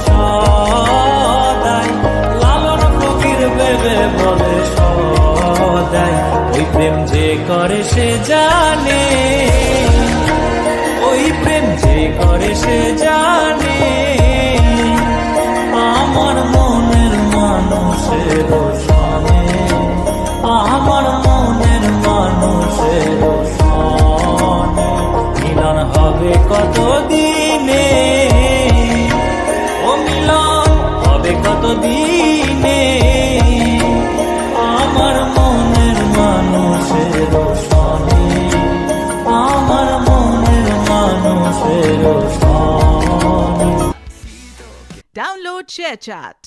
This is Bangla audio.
সদাই, লালন ফকির ভেবে বলে সদাই, ওই প্রেম যে করে সে জানে, ওই প্রেম যে করে সে জানে, আমার মনের মানুষের সনে, আমার মনের মানুষের সনে মিলন হবে কত দিনে, ও মিলন হবে কত দিনে, আমার মনের মানুষের সনে, আমার মনের মানুষের সনে। Download ShareChat.